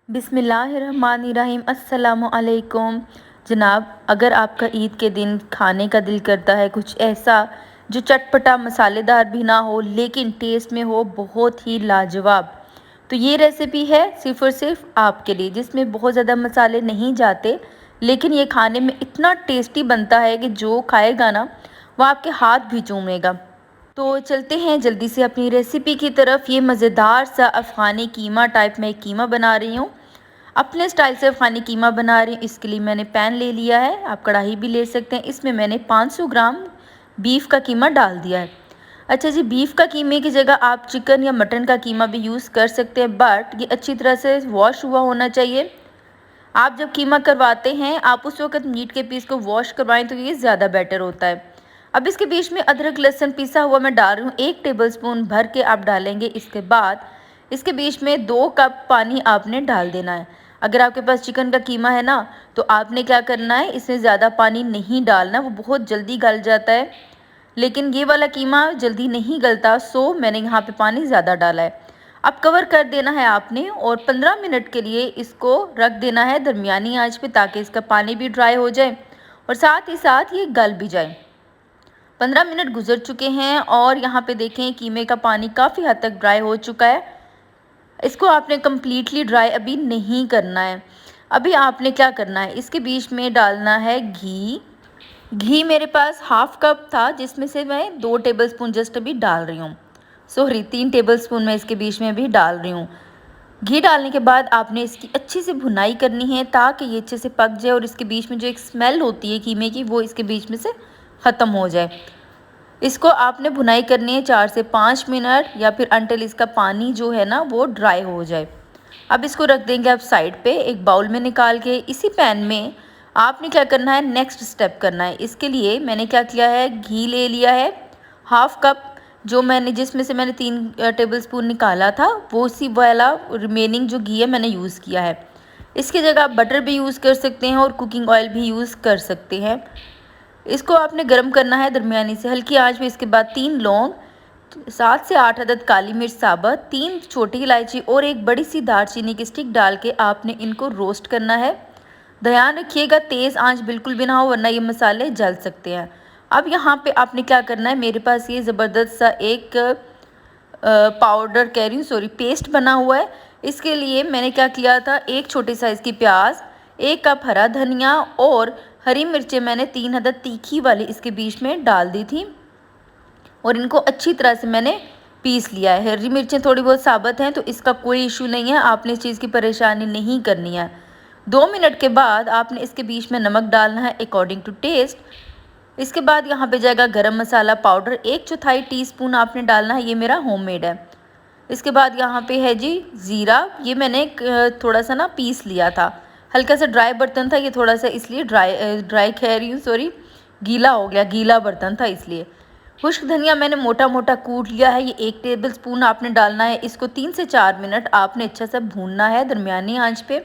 बिस्मिल्लाहिर्रहमानिर्रहीम। अस्सलामुअलैकुम। जनाब, अगर आपका ईद के दिन खाने का दिल करता है कुछ ऐसा जो चटपटा मसालेदार भी ना हो लेकिन टेस्ट में हो बहुत ही लाजवाब, तो ये रेसिपी है सिर्फ़ और सिर्फ आपके लिए, जिसमें बहुत ज़्यादा मसाले नहीं जाते लेकिन ये खाने में इतना टेस्टी बनता है कि जो खाएगा ना वो आपके हाथ भी चूमेगा। तो चलते हैं जल्दी से अपनी रेसिपी की तरफ। ये मज़ेदार सा अफ़गानी कीमा टाइप में एक कीमा बना रही हूँ। अपने स्टाइल से अफ़गानी कीमा बना रही हूँ। इसके लिए मैंने पैन ले लिया है, आप कढ़ाई भी ले सकते हैं। इसमें मैंने 500 ग्राम बीफ का कीमा डाल दिया है। अच्छा जी, बीफ का कीमे की जगह आप चिकन या मटन का कीमा भी यूज़ कर सकते हैं, बट ये अच्छी तरह से वॉश हुआ होना चाहिए। आप जब कीमा करवाते हैं आप उस वक्त मीट के पीस को वॉश करवाएं तो ये ज़्यादा बेटर होता है। अब इसके बीच में अदरक लहसुन पिसा हुआ मैं डाल रही हूँ, 1 टेबलस्पून भर के आप डालेंगे। इसके बाद इसके बीच में 2 कप पानी आपने डाल देना है। अगर आपके पास चिकन का कीमा है ना तो आपने क्या करना है, इसमें ज़्यादा पानी नहीं डालना, वो बहुत जल्दी गल जाता है। लेकिन ये वाला कीमा जल्दी नहीं गलता, सो मैंने यहाँ पे पानी ज़्यादा डाला है। अब कवर कर देना है आपने और 15 मिनट के लिए इसको रख देना है दरमियानी आंच पे, ताकि इसका पानी भी ड्राई हो जाए और साथ ही साथ ये गल भी जाए। 15 मिनट गुजर चुके हैं और यहाँ पे देखें कीमे का पानी काफ़ी हद तक ड्राई हो चुका है। इसको आपने कम्प्लीटली ड्राई अभी नहीं करना है। अभी आपने क्या करना है, इसके बीच में डालना है घी। घी मेरे पास हाफ कप था, जिसमें से मैं 2 टेबलस्पून जस्ट अभी डाल रही हूँ। सॉरी, 3 टेबलस्पून मैं इसके बीच में अभी डाल रही हूँ। घी डालने के बाद आपने इसकी अच्छी से भुनाई करनी है ताकि ये अच्छे से पक जाए और इसके बीच में जो एक स्मेल होती है कीमे की वो इसके बीच में से ख़त्म हो जाए। इसको आपने भुनाई करनी है 4 से 5 मिनट या फिर अंटिल इसका पानी जो है ना वो ड्राई हो जाए। अब इसको रख देंगे आप साइड पे एक बाउल में निकाल के। इसी पैन में आपने क्या करना है, नेक्स्ट स्टेप करना है। इसके लिए मैंने क्या किया है, घी ले लिया है हाफ कप, जो मैंने जिसमें से मैंने 3 टेबलस्पून निकाला था, वो उसी वाला रिमेनिंग जो घी है मैंने यूज़ किया है। इसकी जगह आप बटर भी यूज़ कर सकते हैं और कुकिंग ऑयल भी यूज़ कर सकते हैं। इसको आपने गर्म करना है दरमियानी से हल्की आंच में। इसके बाद 3 लौंग, 7 से 8 अदद काली मिर्च साबुत, 3 छोटी इलायची और एक बड़ी सी दालचीनी की स्टिक डाल के आपने इनको रोस्ट करना है। ध्यान रखिएगा तेज़ आंच बिल्कुल भी ना हो, वरना ये मसाले जल सकते हैं। अब यहाँ पे आपने क्या करना है, मेरे पास ये ज़बरदस्त सा एक पाउडर कह रही हूँ, सॉरी, पेस्ट बना हुआ है। इसके लिए मैंने क्या किया था, एक छोटे साइज़ की प्याज, 1 कप हरा धनिया और हरी मिर्चें मैंने 3 अदद तीखी वाली इसके बीच में डाल दी थी और इनको अच्छी तरह से मैंने पीस लिया है। हरी मिर्चें थोड़ी बहुत साबुत हैं तो इसका कोई इशू नहीं है, आपने इस चीज़ की परेशानी नहीं करनी है। 2 मिनट के बाद आपने इसके बीच में नमक डालना है अकॉर्डिंग टू टेस्ट। इसके बाद यहाँ पे जाएगा गरम मसाला पाउडर, 1/4 टीस्पून आपने डालना है, ये मेरा होममेड है। इसके बाद यहाँ पे है जी ज़ीरा, ये मैंने थोड़ा सा ना पीस लिया था, हल्का सा ड्राई बर्तन था ये, थोड़ा सा इसलिए ड्राई कह रही हूँ, सॉरी, गीला हो गया, गीला बर्तन था इसलिए। खुश्क धनिया मैंने मोटा मोटा कूट लिया है, ये 1 टेबलस्पून आपने डालना है। इसको 3 से 4 मिनट आपने अच्छा सा भूनना है दरमियानी आंच पे,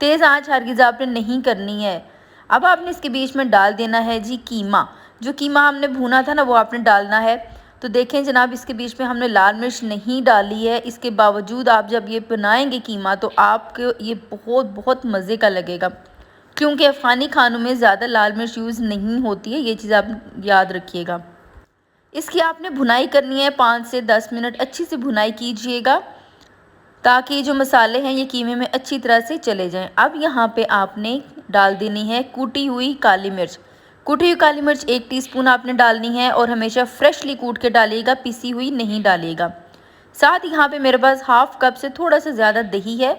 तेज़ आंच हरगिज़ आपने नहीं करनी है। अब आपने इसके बीच में डाल देना है जी कीमा, जो कीमा हमने भूना था ना वो आपने डालना है। तो देखें जनाब, इसके बीच में हमने लाल मिर्च नहीं डाली है, इसके बावजूद आप जब ये बनाएंगे कीमा तो आपको ये बहुत बहुत मज़े का लगेगा, क्योंकि अफ़गानी खानों में ज़्यादा लाल मिर्च यूज़ नहीं होती है, ये चीज़ आप याद रखिएगा। इसकी आपने भुनाई करनी है 5 से 10 मिनट, अच्छी से भुनाई कीजिएगा ताकि जो मसाले हैं ये कीमे में अच्छी तरह से चले जाएं। अब यहाँ पे आपने डाल देनी है कूटी हुई काली मिर्च। कूटी हुई काली मिर्च 1 टीस्पून आपने डालनी है और हमेशा फ्रेशली कूट के डालिएगा, पिसी हुई नहीं डालिएगा। साथ ही यहाँ पे मेरे पास हाफ कप से थोड़ा सा ज़्यादा दही है।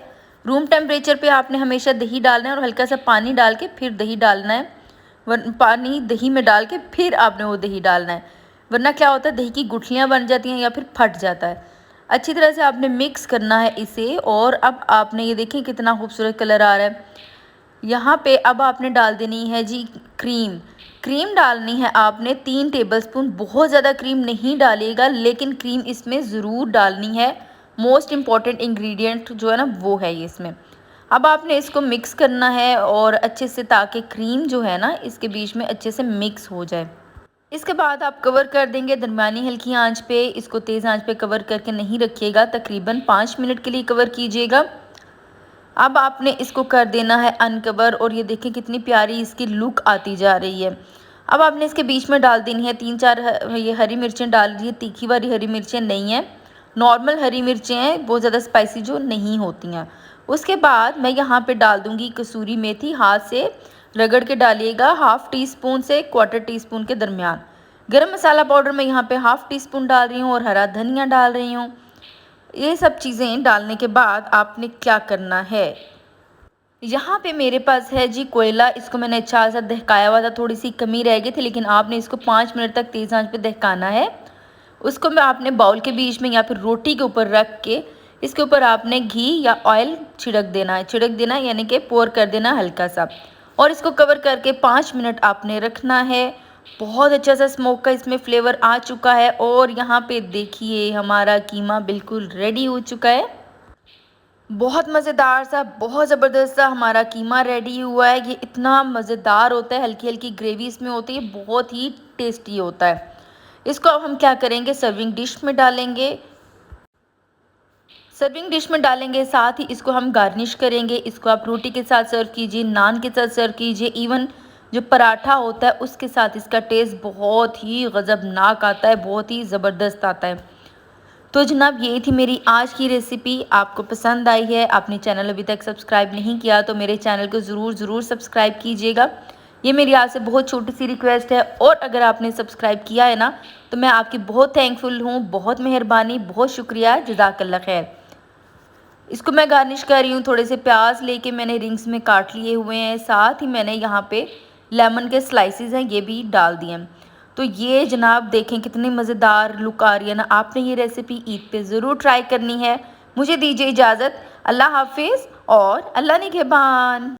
रूम टेम्परेचर पे आपने हमेशा दही डालना है और हल्का सा पानी डाल के फिर दही डालना है। पानी दही में डाल के फिर आपने वो दही डालना है, वरना क्या होता है दही की गुठलियाँ बन जाती हैं या फिर फट जाता है। अच्छी तरह से आपने मिक्स करना है इसे और अब आपने ये देखें कितना खूबसूरत कलर आ रहा है। यहाँ पे अब आपने डाल देनी है जी क्रीम। क्रीम डालनी है आपने 3 टेबलस्पून, बहुत ज़्यादा क्रीम नहीं डालिएगा लेकिन क्रीम इसमें ज़रूर डालनी है। मोस्ट इम्पॉर्टेंट इंग्रेडिएंट जो है ना वो है ये इसमें। अब आपने इसको मिक्स करना है और अच्छे से, ताकि क्रीम जो है ना इसके बीच में अच्छे से मिक्स हो जाए। इसके बाद आप कवर कर देंगे दरमियानी हल्की आंच पे, इसको तेज़ आंच पे कवर करके नहीं रखिएगा, तकरीबन 5 मिनट के लिए कवर कीजिएगा। अब आपने इसको कर देना है अनकवर और ये देखें कितनी प्यारी इसकी लुक आती जा रही है। अब आपने इसके बीच में डाल देनी है 3-4 ये हरी मिर्चें डाल दीजिए, तीखी वाली हरी मिर्चें नहीं हैं, नॉर्मल हरी मिर्चें हैं, बहुत ज़्यादा स्पाइसी जो नहीं होती हैं। उसके बाद मैं यहाँ पे डाल दूँगी कसूरी मेथी, हाथ से रगड़ के डालिएगा, हाफ़ टी स्पून से क्वार्टर टी स्पून के दरमियान। गरम मसाला पाउडर मैं यहाँ पे हाफ़ टी स्पून डाल रही हूँ और हरा धनिया डाल रही हूँ। ये सब चीज़ें डालने के बाद आपने क्या करना है, यहाँ पे मेरे पास है जी कोयला, इसको मैंने अच्छा सा दहकाया हुआ था, थोड़ी सी कमी रह गई थी, लेकिन आपने इसको 5 मिनट तक तेज़ आंच पे दहकाना है। उसको मैं आपने बाउल के बीच में या फिर रोटी के ऊपर रख के इसके ऊपर आपने घी या ऑयल छिड़क देना यानी कि पोर कर देना हल्का सा, और इसको कवर करके 5 मिनट आपने रखना है। बहुत अच्छा सा स्मोक का इसमें फ्लेवर आ चुका है और यहाँ पे देखिए हमारा कीमा बिल्कुल रेडी हो चुका है। बहुत मज़ेदार सा, बहुत ज़बरदस्त सा हमारा कीमा रेडी हुआ है। ये इतना मज़ेदार होता है, हल्की हल्की ग्रेवी इसमें होती है, बहुत ही टेस्टी होता है। इसको अब हम क्या करेंगे, सर्विंग डिश में डालेंगे। साथ ही इसको हम गार्निश करेंगे। इसको आप रोटी के साथ सर्व कीजिए, नान के साथ सर्व कीजिए, इवन जो पराठा होता है उसके साथ इसका टेस्ट बहुत ही गज़बनाक आता है, बहुत ही ज़बरदस्त आता है। तो जनाब यही थी मेरी आज की रेसिपी, आपको पसंद आई है, आपने चैनल अभी तक सब्सक्राइब नहीं किया तो मेरे चैनल को ज़रूर सब्सक्राइब कीजिएगा। ये मेरी आपसे बहुत छोटी सी रिक्वेस्ट है, और अगर आपने सब्सक्राइब किया है ना तो मैं आपकी बहुत थैंकफुल हूँ, बहुत मेहरबानी, बहुत शुक्रिया, जज़ाकल्लाह खैर। इसको मैं गार्निश कर रही हूँ, थोड़े से प्याज लेके मैंने रिंग्स में काट लिए हुए हैं, साथ ही मैंने यहाँ पे लेमन के स्लाइसेस हैं ये भी डाल दिए हैं। तो ये जनाब देखें कितनी मज़ेदार लुक आ रही है ना। आपने ये रेसिपी ईद पे ज़रूर ट्राई करनी है। मुझे दीजिए इजाज़त, अल्लाह हाफिज़ और अल्लाह निगहबान।